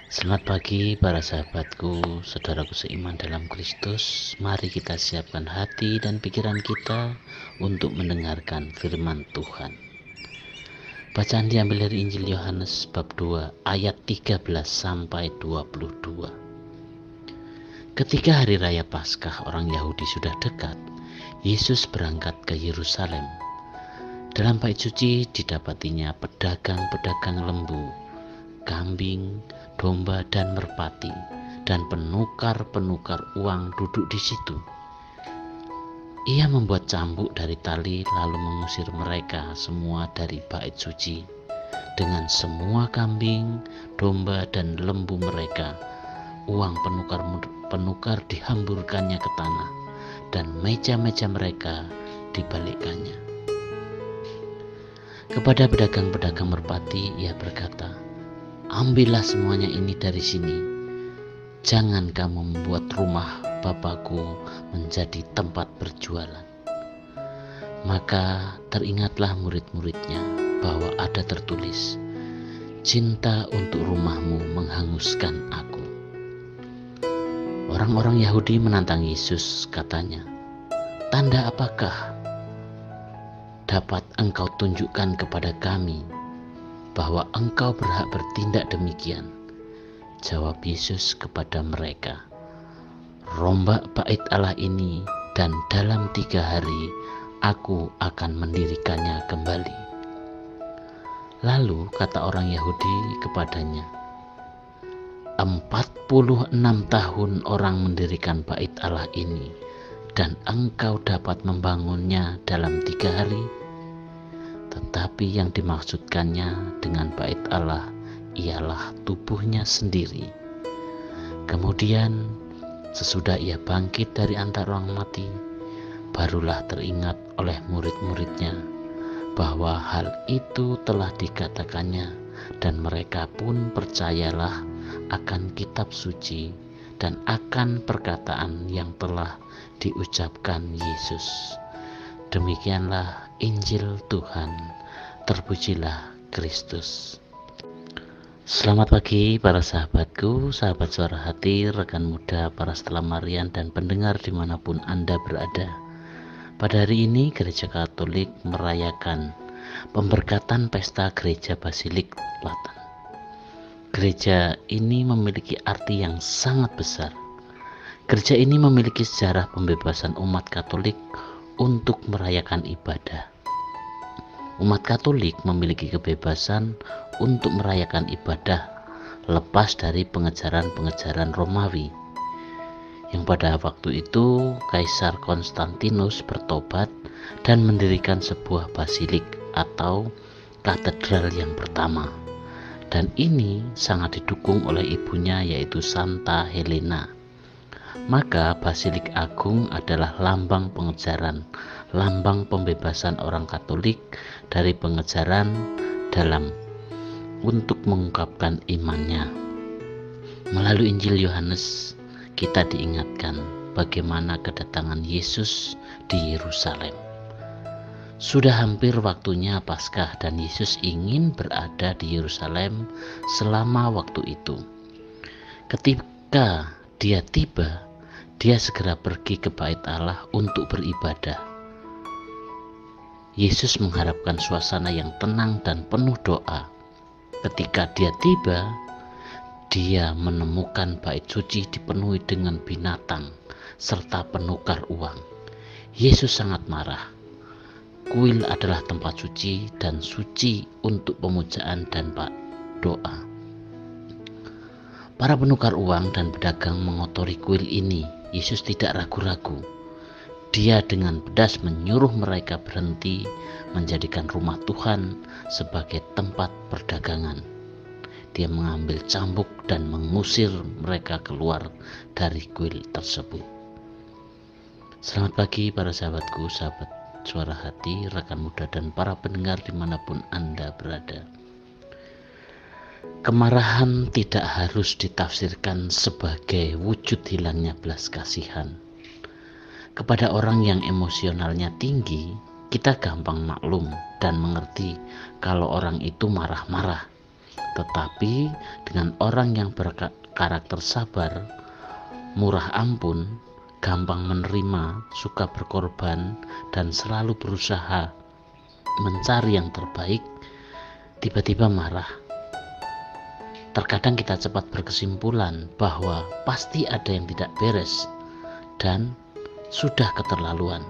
Selamat pagi para sahabatku, saudaraku seiman dalam Kristus. Mari kita siapkan hati dan pikiran kita untuk mendengarkan firman Tuhan. Bacaan diambil dari Injil Yohanes bab 2 ayat 13 sampai 22. Ketika hari raya Paskah orang Yahudi sudah dekat, Yesus berangkat ke Yerusalem. Dalam bait suci didapatinya pedagang-pedagang lembu, kambing, domba dan merpati, dan penukar-penukar uang duduk di situ. Ia membuat cambuk dari tali lalu mengusir mereka semua dari bait suci dengan semua kambing, domba dan lembu mereka. Uang penukar dihamburkannya ke tanah dan meja-meja mereka dibalikkannya. Kepada pedagang-pedagang merpati ia berkata, "Ambillah semuanya ini dari sini. Jangan kamu membuat rumah Bapakku menjadi tempat berjualan." Maka teringatlah murid-muridnya bahwa ada tertulis, "Cinta untuk rumahmu menghanguskan aku." Orang-orang Yahudi menantang Yesus, katanya, "Tanda apakah dapat engkau tunjukkan kepada kami bahwa engkau berhak bertindak demikian?" Jawab Yesus kepada mereka, "Rombak bait Allah ini dan dalam 3 hari aku akan mendirikannya kembali." Lalu kata orang Yahudi kepadanya, 46 tahun orang mendirikan bait Allah ini, dan engkau dapat membangunnya dalam 3 hari? Tetapi yang dimaksudkannya dengan bait Allah ialah tubuhnya sendiri. Kemudian sesudah ia bangkit dari antara orang mati, barulah teringat oleh murid-muridnya bahwa hal itu telah dikatakannya, dan mereka pun percayalah akan kitab suci dan akan perkataan yang telah diucapkan Yesus. Demikianlah Injil Tuhan. Terpujilah Kristus. Selamat pagi para sahabatku, sahabat suara hati, rekan muda, para setelamarian dan pendengar dimanapun Anda berada. Pada hari ini Gereja Katolik merayakan pemberkatan pesta Gereja Basilik Selatan. Gereja ini memiliki arti yang sangat besar. Gereja ini memiliki sejarah pembebasan umat Katolik untuk merayakan ibadah. Umat Katolik memiliki kebebasan untuk merayakan ibadah lepas dari pengejaran-pengejaran Romawi, yang pada waktu itu Kaisar Konstantinus bertobat dan mendirikan sebuah basilik atau katedral yang pertama, dan ini sangat didukung oleh ibunya yaitu Santa Helena. Maka Basilik Agung adalah lambang pengejaran, lambang pembebasan orang Katolik dari pengejaran dalam untuk mengungkapkan imannya. Melalui Injil Yohanes kita diingatkan bagaimana kedatangan Yesus di Yerusalem. Sudah hampir waktunya Paskah dan Yesus ingin berada di Yerusalem selama waktu itu. Ketika dia tiba, dia segera pergi ke bait Allah untuk beribadah. Yesus mengharapkan suasana yang tenang dan penuh doa. Ketika dia tiba, dia menemukan bait suci dipenuhi dengan binatang serta penukar uang. Yesus sangat marah. Kuil adalah tempat suci dan suci untuk pemujaan dan doa. Para penukar uang dan pedagang mengotori kuil ini. Yesus tidak ragu-ragu. Dia dengan pedas menyuruh mereka berhenti menjadikan rumah Tuhan sebagai tempat perdagangan. Dia mengambil cambuk dan mengusir mereka keluar dari kuil tersebut. Selamat pagi para sahabatku, sahabat suara hati, rekan muda dan para pendengar dimanapun Anda berada. Kemarahan tidak harus ditafsirkan sebagai wujud hilangnya belas kasihan. Kepada orang yang emosionalnya tinggi, kita gampang maklum dan mengerti kalau orang itu marah-marah. Tetapi dengan orang yang berkarakter sabar, murah ampun, gampang menerima, suka berkorban, dan selalu berusaha mencari yang terbaik, tiba-tiba marah. Terkadang kita cepat berkesimpulan bahwa pasti ada yang tidak beres dan sudah keterlaluan.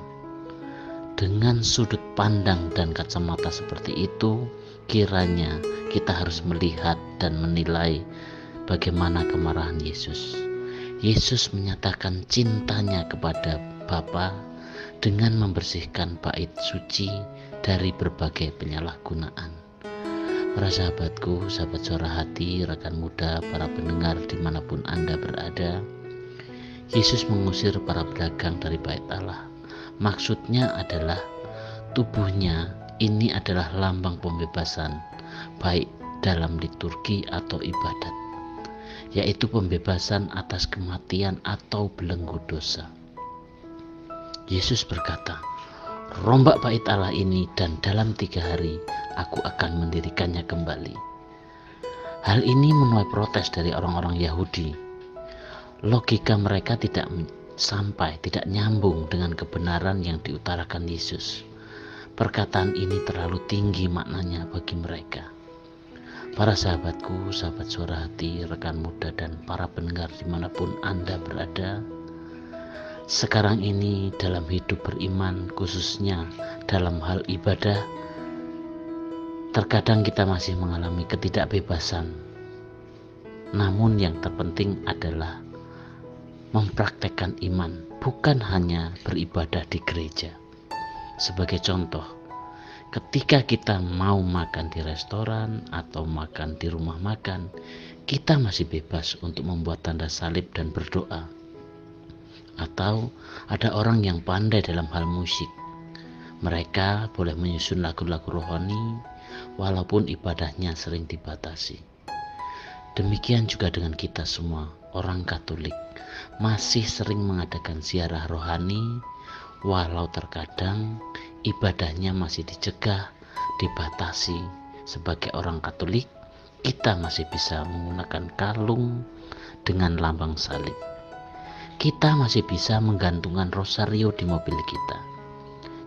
Dengan sudut pandang dan kacamata seperti itu, kiranya kita harus melihat dan menilai bagaimana kemarahan Yesus. Yesus menyatakan cintanya kepada Bapa dengan membersihkan bait suci dari berbagai penyalahgunaan. Para sahabatku, sahabat Suara Hati, rekan muda, para pendengar dimanapun Anda berada, Yesus mengusir para pedagang dari bait Allah. Maksudnya adalah tubuhnya ini adalah lambang pembebasan, baik dalam liturgi atau ibadat, yaitu pembebasan atas kematian atau belenggu dosa. Yesus berkata, "Rombak bait Allah ini dan dalam 3 hari aku akan mendirikannya kembali." Hal ini menuai protes dari orang-orang Yahudi. Logika mereka tidak nyambung dengan kebenaran yang diutarakan Yesus. Perkataan ini terlalu tinggi maknanya bagi mereka. Para sahabatku, sahabat Suara Hati, rekan muda, dan para pendengar dimanapun Anda berada, sekarang ini dalam hidup beriman, khususnya dalam hal ibadah, terkadang kita masih mengalami ketidakbebasan. Namun yang terpenting adalah mempraktekkan iman, bukan hanya beribadah di gereja. Sebagai contoh, ketika kita mau makan di restoran atau makan di rumah makan, kita masih bebas untuk membuat tanda salib dan berdoa. Atau ada orang yang pandai dalam hal musik. Mereka boleh menyusun lagu-lagu rohani walaupun ibadahnya sering dibatasi. Demikian juga dengan kita semua, orang Katolik, masih sering mengadakan ziarah rohani walau terkadang ibadahnya masih dicegah, dibatasi. Sebagai orang Katolik, kita masih bisa menggunakan kalung dengan lambang salib. Kita masih bisa menggantungkan rosario di mobil kita.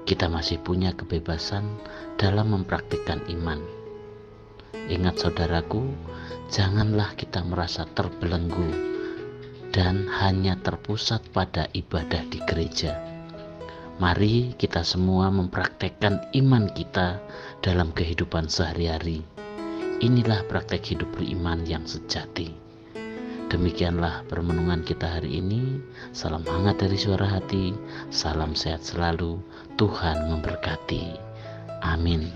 Kita masih punya kebebasan dalam mempraktikkan iman. Ingat saudaraku, janganlah kita merasa terbelenggu dan hanya terpusat pada ibadah di gereja. Mari kita semua mempraktekkan iman kita dalam kehidupan sehari-hari. Inilah praktek hidup beriman yang sejati. Demikianlah permenungan kita hari ini. Salam hangat dari Suara Hati. Salam sehat selalu. Tuhan memberkati. Amin.